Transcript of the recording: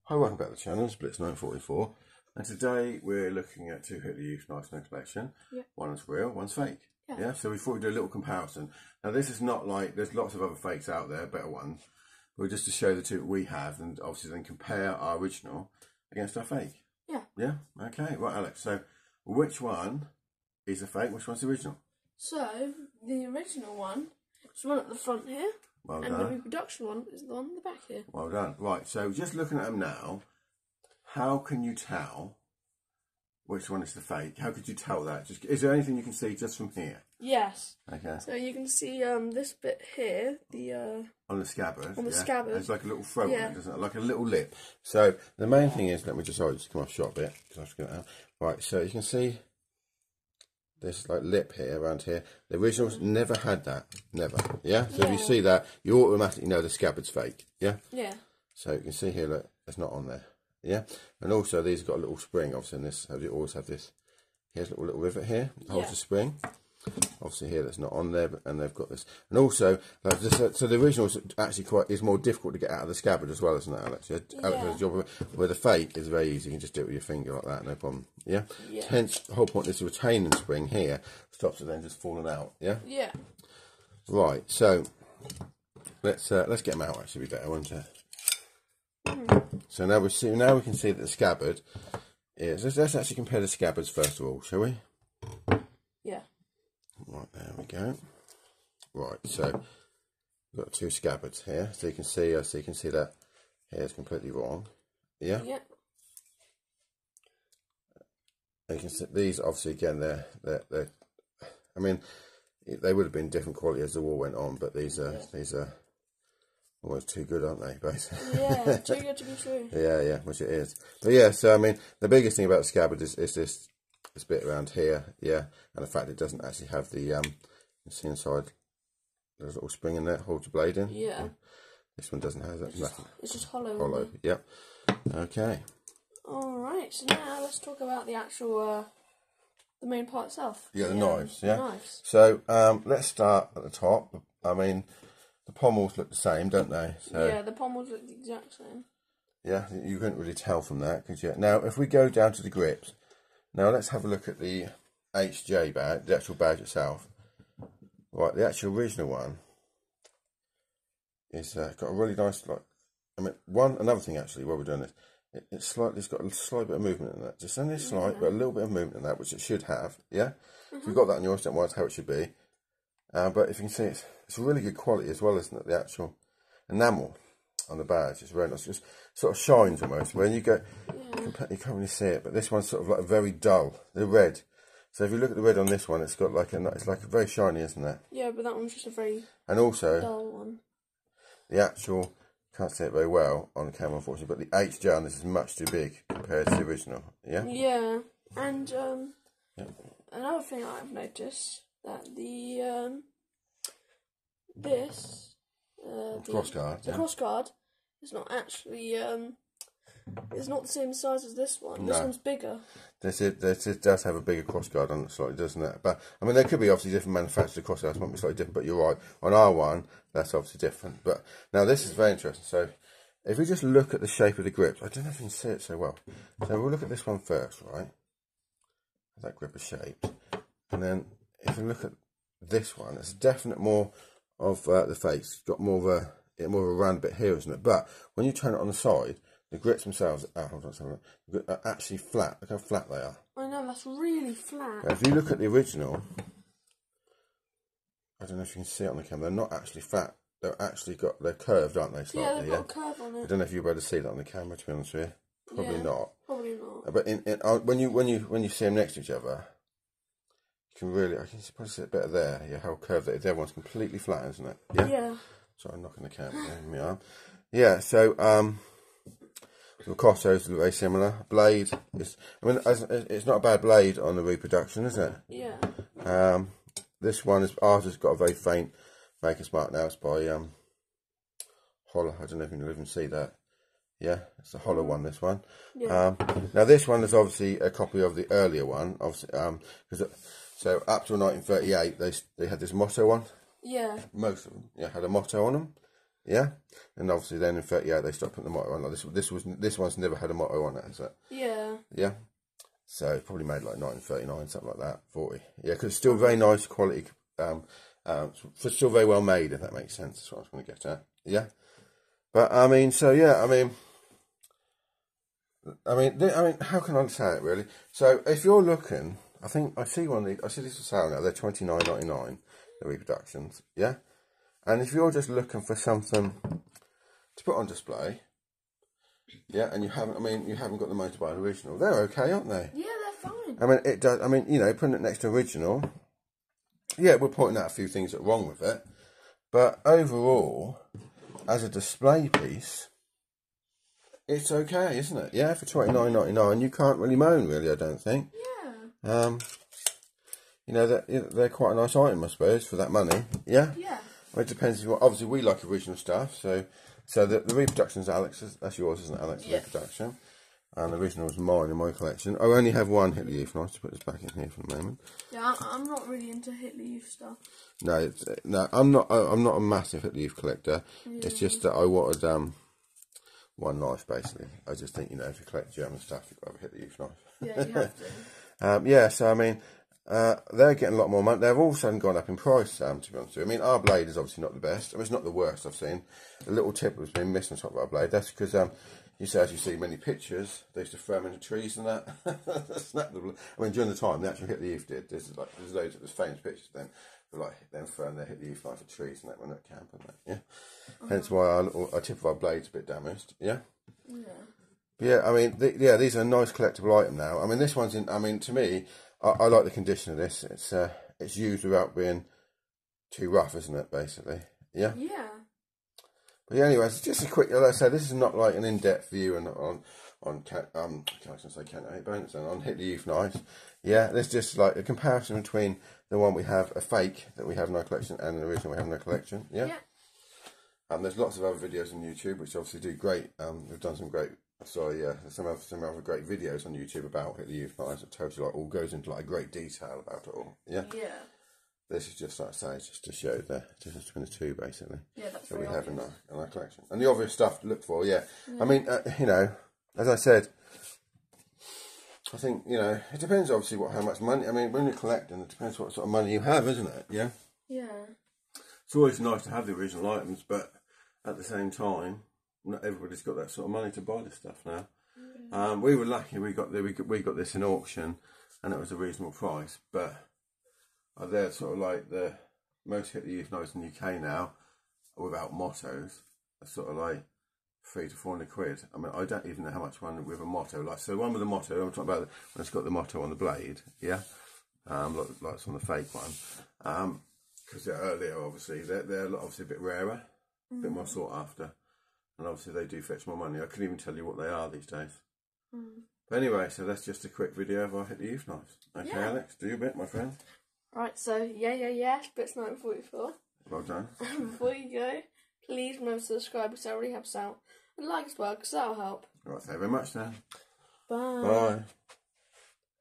Hi, welcome back to the channel. It's Blitz944, and today we're looking at two Hitler Youth Nice No collection. Yeah. One's real, one's fake. Yeah. So we thought we'd do a little comparison. Now this is not like, there's lots of other fakes out there, better ones. But just to show the two we have, and obviously then compare our original against our fake. Yeah. Yeah? Okay, right Alex, so which one is a fake, which one's the original? So, the original one is the one at the front here. Well and done. the reproduction one is the one at the back here. Well done. Right, so just looking at them now, how can you tell which one is the fake? How could you tell that? Is there anything you can see just from here? Yes. Okay. So you can see this bit here, the on the scabbard. on the scabbard. There's like a little throat, Yeah. on it, doesn't it? Like a little lip. So the main thing is, let me just come off shot a bit because I've got it out. Right, so you can see this like lip here around here. The originals never had that, never. Yeah. So if you see that, you automatically know the scabbard's fake. Yeah. Yeah. So you can see here, look, it's not on there. Yeah. And also these have got a little spring. Obviously, in this, you always have this. Here's a little rivet here, holds the spring. Obviously here that's not on there, and they've got this. And also, like this, so the original is actually is more difficult to get out of the scabbard as well, isn't it, Alex? Alex has a job of it, where the fake is very easy. You can just do it with your finger like that, no problem. Yeah. Hence, the whole point is the retaining spring here stops it then just falling out. Yeah. Yeah. Right. So let's get them out. Actually, be better, won't it? So now we can see that the scabbard is. Let's actually compare the scabbards first of all, shall we? Yeah. Right, there we go. Right, so we've got two scabbards here, so you can see that here is completely wrong. Yeah. Yeah. And you can see these obviously again they're I mean they would have been different quality as the war went on, but these are almost too good, aren't they, basically? Yeah, too good to be true. Yeah, which it is. But yeah, so I mean the biggest thing about the scabbard is this bit around here, yeah, and the fact it doesn't actually have the you can see inside there's a little spring in there, holds the blade in. Yeah. This one doesn't have that. It's just hollow. Hollow. Yep. Okay. Alright, so now let's talk about the actual the main part itself. Yeah, the knives. Yeah. The knives. So let's start at the top. I mean, the pommels look the same, don't they? So, yeah, the pommels look the exact same. Yeah, you couldn't really tell from that, could you? Now, if we go down to the grips, now let's have a look at the HJ badge, the actual badge itself. Right, the actual original one is got a really nice, like, I mean, another thing actually while we're doing this, it's got a slight bit of movement in that, just only slight, but a little bit of movement in that, which it should have. Yeah, if you've got that in yours, don't worry, that's how it should be. But if you can see, it's a really good quality as well, isn't it? The actual enamel on the badge is very nice. It just sort of shines almost. When you go, you can't really see it, but this one's sort of like very dull. The red. So if you look at the red on this one, it's got like it's like very shiny, isn't it? Yeah, but that one's just a very dull one. The actual, can't see it very well on the camera unfortunately, but the HJ on this is much too big compared to the original. Yeah. Yeah, and another thing I've noticed that the crossguard. The crossguard is not actually it's not the same size as this one. This one's bigger. This does have a bigger crossguard on it slightly, doesn't it? But I mean, there could be obviously different manufactured crossguards, might be slightly different. But you're right, on our one, that's obviously different. But now this is very interesting. So if we just look at the shape of the grips, I don't know if you can see it so well. So we'll look at this one first, right? That grip is shaped, and then if you look at this one, it's definitely more of the face. It's got more of a round bit here, isn't it? But when you turn it on the side, the grips themselves are actually flat. Look how flat they are. I know, that's really flat. Now, if you look at the original, I don't know if you can see it on the camera, they're not actually flat. They're curved, aren't they, slightly? Yeah, they've got a curve on it. I don't know if you're able to see that on the camera, to be honest with you. Probably not. Probably not. But when you see them next to each other, you can really, I can probably see it better there. Yeah, how curved it is. Everyone's completely flat, isn't it? Yeah. Yeah. Sorry, I'm knocking the camera down. My arm. Yeah. So the crosshairs look very similar. Blade is, I mean, it's not a bad blade on the reproduction, is it? Yeah. This one is, ours has got a very faint Maker's Mark now. It's by Holler. I don't know if you can even see that. Yeah, it's a Holler one, this one. Yeah. Now this one is obviously a copy of the earlier one, obviously, so up to 1938 they had this motto on. Yeah. Most of them, yeah, had a motto on them. Yeah, and obviously then in 38 they stopped putting the motto on. Like this one's never had a motto on it, has it? Yeah. Yeah. So it probably made like 1939, something like that, 40. Yeah, because it's still very nice quality, still very well made, if that makes sense. That's what I was going to get at. Yeah. But I mean, so yeah, I mean, how can I say it really? So if you're looking, I think I see one of these. I see this for sale now. They're $29.99. The reproductions. Yeah. And if you're just looking for something to put on display, yeah, and you haven't got the money to buy an original, they're okay, aren't they? Yeah, they're fine. I mean, it does. I mean, you know, putting it next to original, yeah, we're pointing out a few things that are wrong with it, but overall, as a display piece, it's okay, isn't it? Yeah, for $29.99, you can't really moan, really. I don't think. Yeah. You know, they're quite a nice item, I suppose, for that money. Yeah. Yeah. Well, it depends. Obviously, we like original stuff, so the reproduction's Alex's. That's yours, isn't it, Alex? Yeah. Reproduction. And the original is mine in my collection. I only have one Hitler Youth. Nice to put this back in here for the moment. Yeah, I'm not really into Hitler Youth stuff. No, I'm not a massive Hitler Youth collector. Yeah. It's just that I wanted one knife, basically. I just think, you know, if you collect German stuff, you've got to have a Hitler Youth knife. Yeah, you have to. Yeah, so I mean, they're getting a lot more money. They've all of a sudden gone up in price, to be honest with you. I mean, our blade is obviously not the best. I mean, it's not the worst I've seen. The little tip has been missing on top of our blade. That's because, as you see many pictures, they used to throw them into trees and that. Snap the blade. I mean, during the time, the actual Hitler Youth did. There's loads of famous pictures then. Like them throwing their Hitler Youth knife at trees and that when at camp and that, yeah. Hence why our tip of our blade's a bit damaged, yeah. Yeah. But yeah, I mean, these are a nice collectible item now. I mean, this one's in. I mean, to me, I like the condition of this. It's used without being too rough, isn't it? Basically, yeah. Yeah. But yeah, anyways, just a quick. Like I said, this is not like an in-depth view on on Hitler Youth knives. Yeah, there's just like a comparison between the one we have, a fake that we have in our collection, and the original we have in our collection. Yeah. There's lots of other videos on YouTube which obviously do great. We've done some great. Some other great videos on YouTube about Hitler Youth knives. It totally all goes into like great detail about it all. Yeah. Yeah. This is just like I say, just to show the difference between the two, basically. Yeah, that's that we have in our collection, and the obvious stuff to look for. Yeah. I mean, you know, as I said, I think, you know, it depends obviously how much money. I mean, when you're collecting, it depends what sort of money you have, isn't it? Yeah. Yeah. It's always nice to have the original items, but at the same time, not everybody's got that sort of money to buy this stuff now. We were lucky; we got this in auction, and it was a reasonable price. But they're sort of like the most Hitler Youth knives in the UK now, without mottos, are sort of like £300 to £400. I mean, I don't even know how much one with a motto. Like, so one with a motto, I'm talking about when it's got the motto on the blade, yeah, like it's on the fake one, because they're earlier, obviously, they're obviously a bit rarer, a bit more sought after. And obviously they do fetch more money. I couldn't even tell you what they are these days. But anyway, so that's just a quick video of our Hitler Youth knives. Okay, yeah. Alex, do your bit, my friend. Right, so Spitz 1944. Well done. Before you go, please remember to subscribe because I already have sound. And like as well because that'll help. Right, thank you very much then. Bye. Bye.